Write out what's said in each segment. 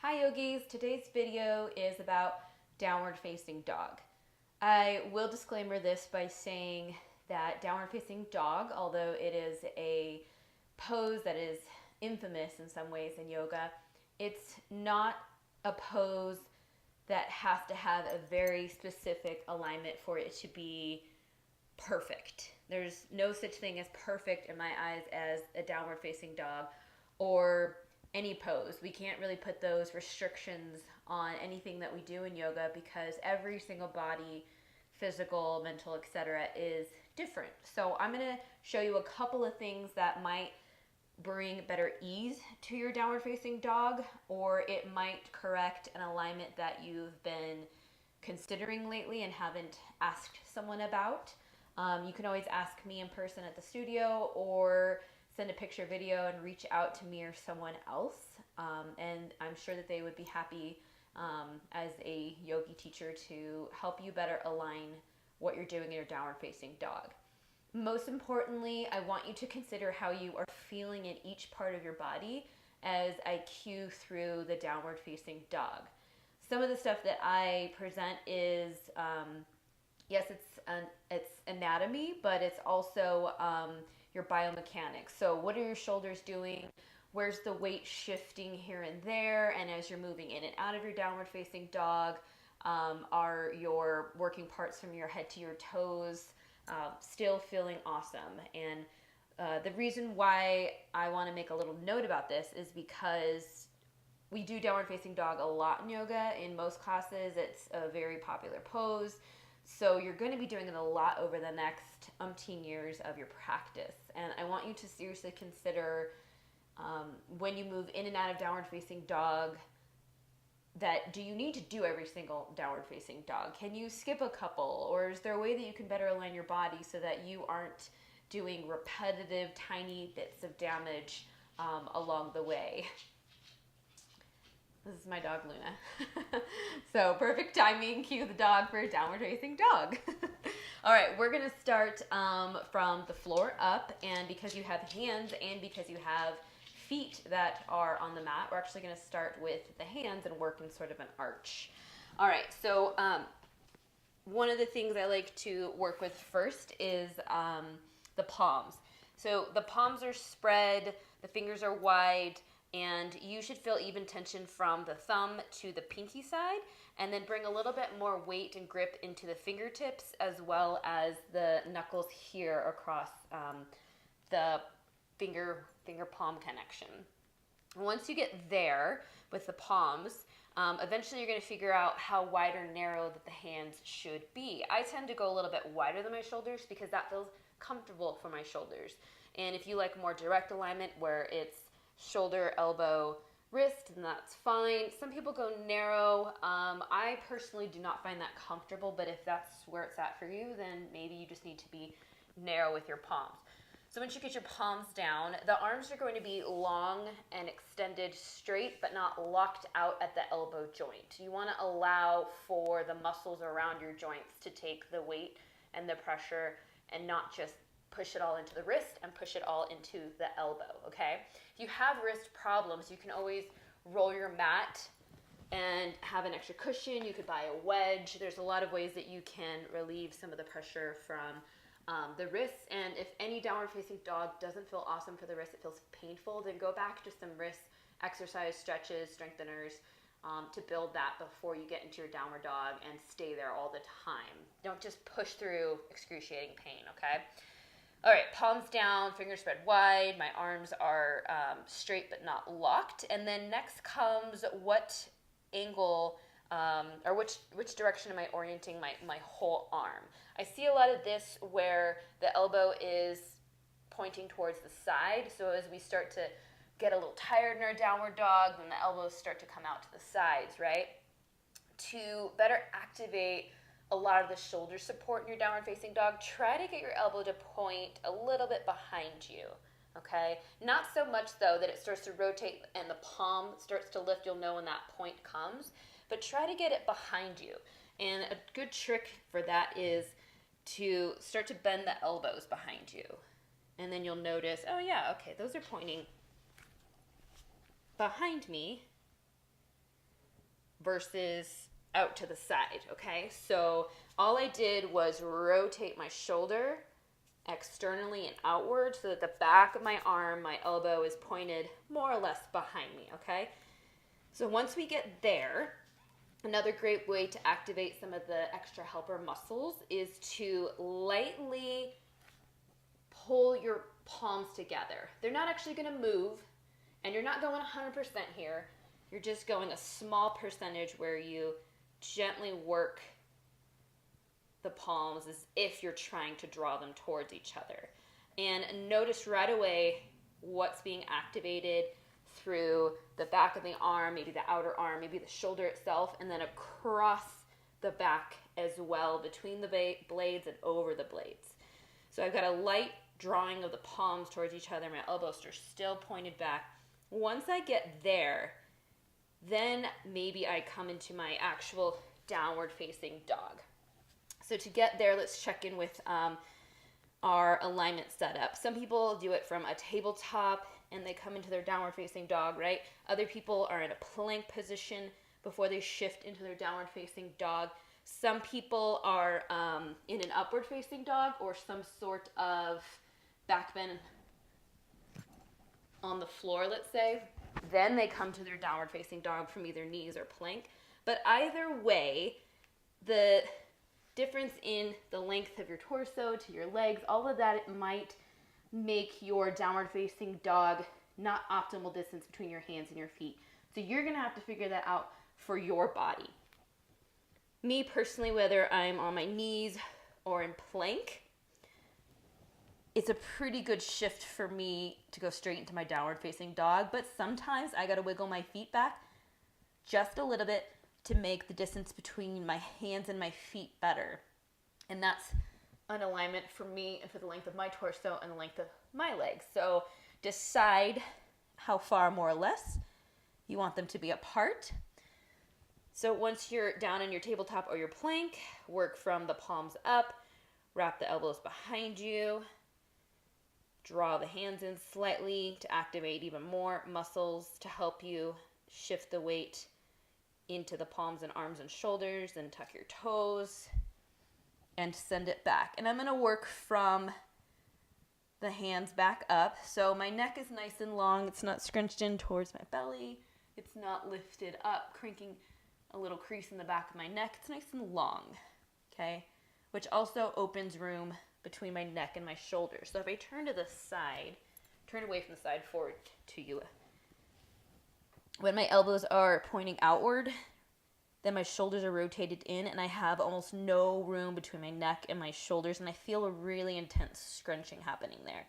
Hi yogis, today's video is about downward facing dog. I will disclaimer this by saying that downward facing dog, although it is a pose that is infamous in some ways in yoga, it's not a pose that has to have a very specific alignment for it to be perfect. There's no such thing as perfect in my eyes as a downward facing dog or any pose. We can't really put those restrictions on anything that we do in yoga because every single body, physical, mental, etc., is different. So I'm going to show you a couple of things that might bring better ease to your downward facing dog, or it might correct an alignment that you've been considering lately and haven't asked someone about. You can always ask me in person at the studio or send a picture video and reach out to me or someone else. And I'm sure that they would be happy as a yogi teacher to help you better align what you're doing in your downward facing dog. Most importantly, I want you to consider how you are feeling in each part of your body as I cue through the downward facing dog. Some of the stuff that I present is, yes, it's anatomy, but it's also your biomechanics. So what are your shoulders doing? Where's the weight shifting here and there? And as you're moving in and out of your downward facing dog, are your working parts from your head to your toes still feeling awesome? And the reason why I want to make a little note about this is because we do downward facing dog a lot in yoga. In most classes, it's a very popular pose. So you're going to be doing it a lot over the next umpteen years of your practice. And I want you to seriously consider when you move in and out of downward facing dog, that do you need to do every single downward facing dog? Can you skip a couple? Or is there a way that you can better align your body so that you aren't doing repetitive tiny bits of damage along the way? This is my dog, Luna. So perfect timing, cue the dog for a downward facing dog. All right, we're gonna start from the floor up, and because you have hands and because you have feet that are on the mat, we're actually gonna start with the hands and work in sort of an arch. All right, so one of the things I like to work with first is the palms. So the palms are spread, the fingers are wide, and you should feel even tension from the thumb to the pinky side, and then bring a little bit more weight and grip into the fingertips as well as the knuckles here across the finger palm connection. Once you get there with the palms, eventually you're going to figure out how wide or narrow that the hands should be. I tend to go a little bit wider than my shoulders because that feels comfortable for my shoulders. And if you like more direct alignment where it's shoulder, elbow, wrist, and that's fine. Some people go narrow. I personally do not find that comfortable, but if that's where it's at for you, then maybe you just need to be narrow with your palms. So once you get your palms down, the arms are going to be long and extended straight, but not locked out at the elbow joint. You want to allow for the muscles around your joints to take the weight and the pressure and not just push it all into the wrist and push it all into the elbow, okay? If you have wrist problems, you can always roll your mat and have an extra cushion. You could buy a wedge. There's a lot of ways that you can relieve some of the pressure from the wrists. And if any downward facing dog doesn't feel awesome for the wrist, it feels painful, then go back to some wrist exercise, stretches, strengtheners to build that before you get into your downward dog and stay there all the time. Don't just push through excruciating pain, okay? All right, palms down, fingers spread wide. My arms are straight but not locked. And then next comes what angle or which direction am I orienting my whole arm? I see a lot of this where the elbow is pointing towards the side. So as we start to get a little tired in our downward dog, then the elbows start to come out to the sides, right? To better activate a lot of the shoulder support in your downward facing dog, try to get your elbow to point a little bit behind you, okay? Not so much though that it starts to rotate and the palm starts to lift. You'll know when that point comes, but try to get it behind you. And a good trick for that is to start to bend the elbows behind you. And then you'll notice, oh yeah, okay, those are pointing behind me. versus out to the side, okay? So all I did was rotate my shoulder externally and outward so that the back of my arm, my elbow is pointed more or less behind me, okay? So once we get there, another great way to activate some of the extra helper muscles is to lightly pull your palms together. They're not actually going to move, and you're not going 100% here. You're just going a small percentage where you gently work the palms as if you're trying to draw them towards each other. And notice right away what's being activated through the back of the arm, maybe the outer arm, maybe the shoulder itself, and then across the back as well, between the blades and over the blades. So I've got a light drawing of the palms towards each other. My elbows are still pointed back. Once I get there, then maybe I come into my actual downward facing dog. So to get there, let's check in with our alignment setup. Some people do it from a tabletop and they come into their downward facing dog, right? Other people are in a plank position before they shift into their downward facing dog. Some people are in an upward facing dog or some sort of back bend on the floor, let's say. Then they come to their downward facing dog from either knees or plank. But either way, the difference in the length of your torso to your legs, all of that, it might make your downward facing dog not optimal distance between your hands and your feet. So you're going to have to figure that out for your body. Me personally, whether I'm on my knees or in plank, it's a pretty good shift for me to go straight into my downward facing dog, but sometimes I got to wiggle my feet back just a little bit to make the distance between my hands and my feet better. And that's an alignment for me and for the length of my torso and the length of my legs. So decide how far more or less you want them to be apart. So once you're down on your tabletop or your plank, work from the palms up, wrap the elbows behind you, draw the hands in slightly to activate even more muscles to help you shift the weight into the palms and arms and shoulders, and tuck your toes and send it back. And I'm going to work from the hands back up. So my neck is nice and long. It's not scrunched in towards my belly. It's not lifted up, cranking a little crease in the back of my neck. It's nice and long, okay? Which also opens room between my neck and my shoulders. So if I turn to the side, turn away from the side, forward to you. When my elbows are pointing outward, then my shoulders are rotated in and I have almost no room between my neck and my shoulders, and I feel a really intense scrunching happening there.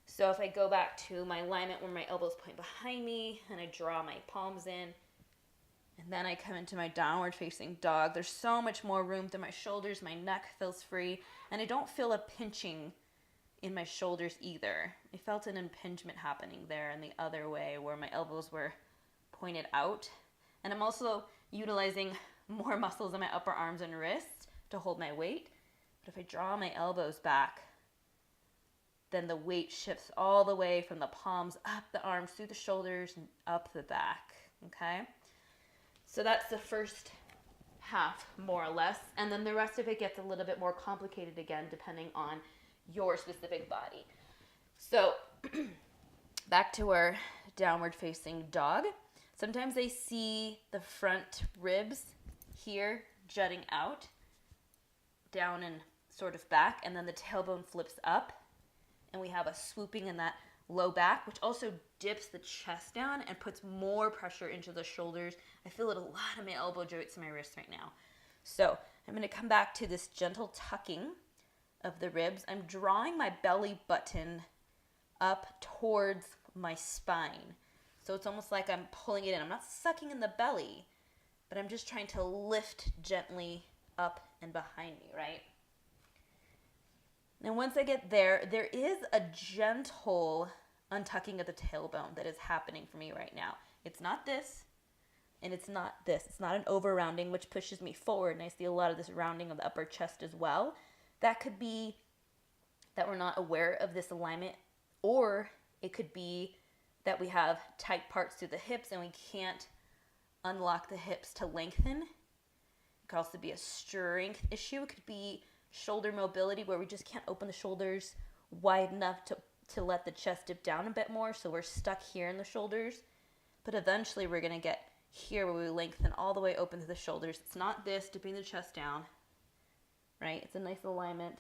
So if I go back to my alignment where my elbows point behind me and I draw my palms in, and then I come into my downward facing dog, there's so much more room through my shoulders, my neck feels free, and I don't feel a pinching in my shoulders either. I felt an impingement happening there in the other way where my elbows were pointed out. And I'm also utilizing more muscles in my upper arms and wrists to hold my weight. But if I draw my elbows back, then the weight shifts all the way from the palms up the arms, through the shoulders, and up the back, okay? So that's the first half, more or less. And then the rest of it gets a little bit more complicated again, depending on your specific body. So back to our downward facing dog. Sometimes I see the front ribs here jutting out, down and sort of back, and then the tailbone flips up, and we have a swooping in that low back, which also dips the chest down and puts more pressure into the shoulders. I feel it a lot in my elbow joints and my wrists right now. So I'm going to come back to this gentle tucking of the ribs. I'm drawing my belly button up towards my spine. So it's almost like I'm pulling it in. I'm not sucking in the belly, but I'm just trying to lift gently up and behind me, right? And once I get there, there is a gentle untucking of the tailbone that is happening for me right now. It's not this, and it's not this. It's not an over rounding, which pushes me forward, and I see a lot of this rounding of the upper chest as well. That could be that we're not aware of this alignment, or it could be that we have tight parts through the hips and we can't unlock the hips to lengthen. It could also be a strength issue. It could be shoulder mobility where we just can't open the shoulders wide enough to let the chest dip down a bit more, so we're stuck here in the shoulders. But eventually we're going to get here where we lengthen all the way open to the shoulders. It's not this dipping the chest down, right? It's a nice alignment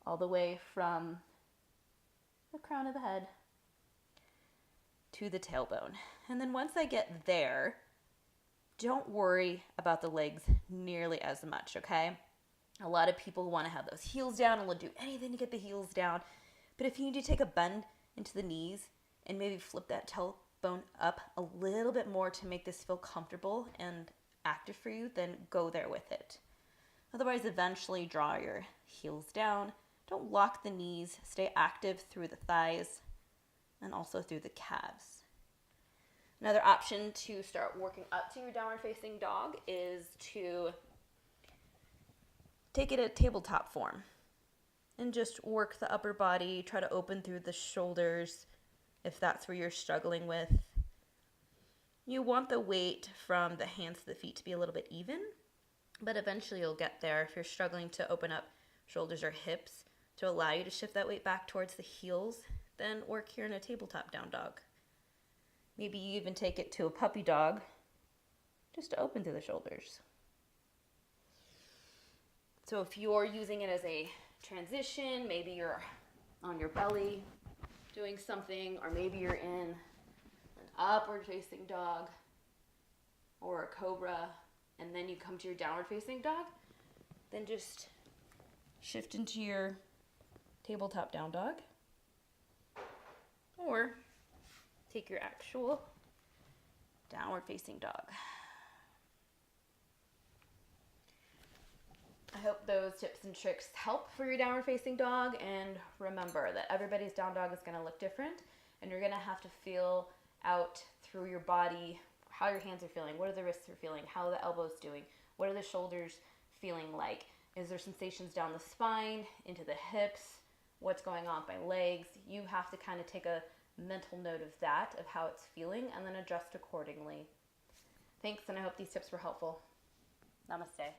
all the way from the crown of the head to the tailbone. And then once I get there, don't worry about the legs nearly as much, okay? A lot of people want to have those heels down and will do anything to get the heels down. But if you need to take a bend into the knees and maybe flip that tailbone up a little bit more to make this feel comfortable and active for you, then go there with it. Otherwise, eventually draw your heels down. Don't lock the knees. Stay active through the thighs and also through the calves. Another option to start working up to your downward facing dog is to take it at tabletop form and just work the upper body. Try to open through the shoulders if that's where you're struggling with. You want the weight from the hands to the feet to be a little bit even, but eventually you'll get there. If you're struggling to open up shoulders or hips to allow you to shift that weight back towards the heels, then work here in a tabletop down dog. Maybe you even take it to a puppy dog just to open through the shoulders. So if you're using it as a transition, maybe you're on your belly doing something, or maybe you're in an upward facing dog or a cobra, and then you come to your downward facing dog, then just shift into your tabletop down dog, or take your actual downward facing dog. I hope those tips and tricks help for your downward facing dog, and remember that everybody's down dog is going to look different, and you're going to have to feel out through your body how your hands are feeling, what are the wrists are feeling, how are the elbows doing, what are the shoulders feeling like, is there sensations down the spine, into the hips, what's going on with my legs. You have to kind of take a mental note of that, of how it's feeling, and then adjust accordingly. Thanks, and I hope these tips were helpful. Namaste.